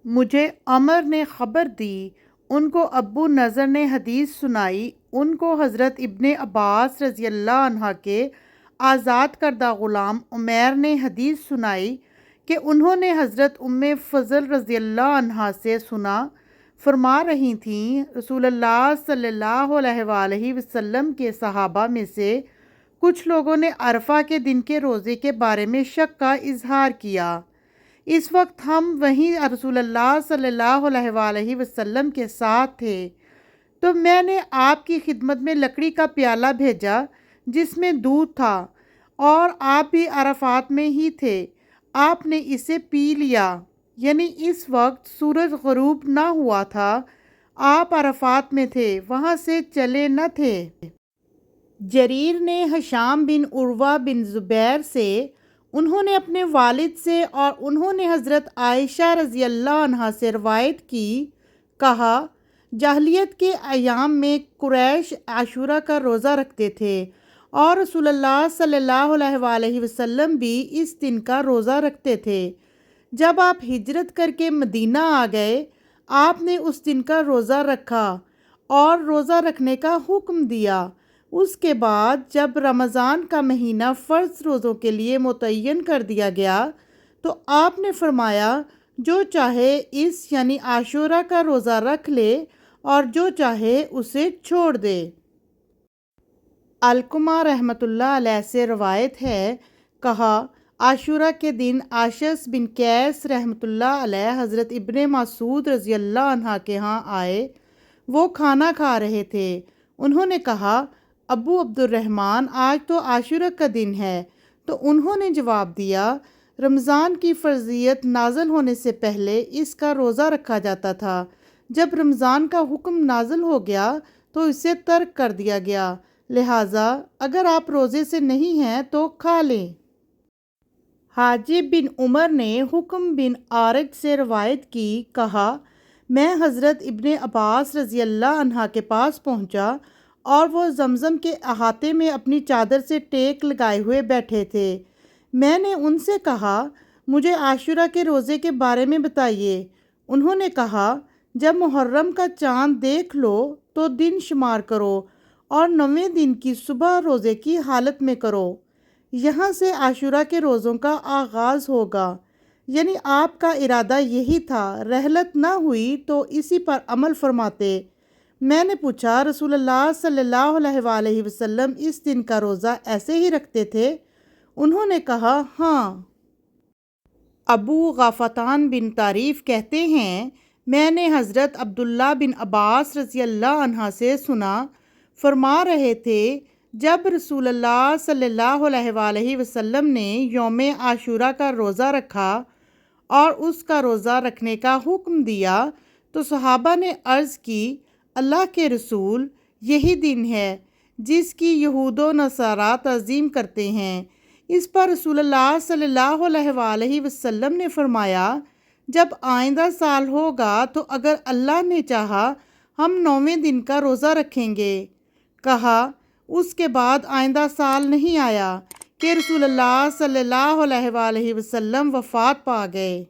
مجھے عمر نے خبر دی، ان کو ابو نضر نے حدیث سنائی، ان کو حضرت ابن عباس رضی اللہ عنہ کے آزاد کردہ غلام عمیر نے حدیث سنائی کہ انہوں نے حضرت فضل رضی اللہ عنہا سے سنا، فرما رہی تھیں رسول اللہ صلی اللہ علیہ وآلہ وسلم کے صحابہ میں سے کچھ لوگوں نے عرفہ کے دن کے روزے کے بارے میں شک کا اظہار کیا۔ اس وقت ہم وہیں رسول اللہ صلی اللہ علیہ وآلہ وسلم کے ساتھ تھے، تو میں نے آپ کی خدمت میں لکڑی کا پیالہ بھیجا جس میں دودھ تھا، اور آپ بھی عرفات میں ہی تھے۔ آپ نے اسے پی لیا، یعنی اس وقت سورج غروب نہ ہوا تھا، آپ عرفات میں تھے، وہاں سے چلے نہ تھے۔ جریر نے ہشام بن عروہ بن زبیر سے، انہوں نے اپنے والد سے اور انہوں نے حضرت عائشہ رضی اللہ عنہا سے روایت کی، کہا جاہلیت کے ایام میں قریش عاشورہ کا روزہ رکھتے تھے، اور رسول اللہ صلی اللہ علیہ وآلہ وسلم بھی اس دن کا روزہ رکھتے تھے۔ جب آپ ہجرت کر کے مدینہ آ گئے، آپ نے اس دن کا روزہ رکھا اور روزہ رکھنے کا حکم دیا۔ اس کے بعد جب رمضان کا مہینہ فرض روزوں کے لیے متعین کر دیا گیا تو آپ نے فرمایا جو چاہے اس یعنی عاشورہ کا روزہ رکھ لے اور جو چاہے اسے چھوڑ دے۔ علقمہ رحمۃ اللہ علیہ سے روایت ہے، کہا عاشورہ کے دن عاشس بن قیس رحمۃ اللہ علیہ حضرت ابن مسعود رضی اللہ عنہ کے ہاں آئے، وہ کھانا کھا رہے تھے۔ انہوں نے کہا ابو عبد الرحمن آج تو عاشورہ کا دن ہے، تو انہوں نے جواب دیا رمضان کی فرضیت نازل ہونے سے پہلے اس کا روزہ رکھا جاتا تھا، جب رمضان کا حکم نازل ہو گیا تو اسے ترک کر دیا گیا، لہٰذا اگر آپ روزے سے نہیں ہیں تو کھا لیں۔ حاجب بن عمر نے حکم بن عارج سے روایت کی، کہا میں حضرت ابن عباس رضی اللہ عنہ کے پاس پہنچا اور وہ زمزم کے احاطے میں اپنی چادر سے ٹیک لگائے ہوئے بیٹھے تھے۔ میں نے ان سے کہا مجھے عاشورہ کے روزے کے بارے میں بتائیے۔ انہوں نے کہا جب محرم کا چاند دیکھ لو تو دن شمار کرو اور 9ویں دن کی صبح روزے کی حالت میں کرو، یہاں سے عاشورہ کے روزوں کا آغاز ہوگا۔ یعنی آپ کا ارادہ یہی تھا، رحلت نہ ہوئی تو اسی پر عمل فرماتے۔ میں نے پوچھا رسول اللہ صلی اللہ علیہ وآلہ وسلم اس دن کا روزہ ایسے ہی رکھتے تھے؟ انہوں نے کہا ہاں۔ ابو غافطان بن طریف کہتے ہیں میں نے حضرت عبداللہ بن عباس رضی اللہ عنہ سے سنا، فرما رہے تھے جب رسول اللہ صلی اللہ علیہ وآلہ وسلم نے یوم عاشورہ کا روزہ رکھا اور اس کا روزہ رکھنے کا حکم دیا تو صحابہ نے عرض کی اللہ کے رسول، یہی دن ہے جس کی یہود و نصارہ تعظیم کرتے ہیں۔ اس پر رسول اللہ صلی اللہ علیہ وآلہ وسلم نے فرمایا جب آئندہ سال ہوگا تو اگر اللہ نے چاہا ہم 9ویں دن کا روزہ رکھیں گے۔ کہا اس کے بعد آئندہ سال نہیں آیا کہ رسول اللہ صلی اللہ علیہ وآلہ وسلم وفات پا گئے۔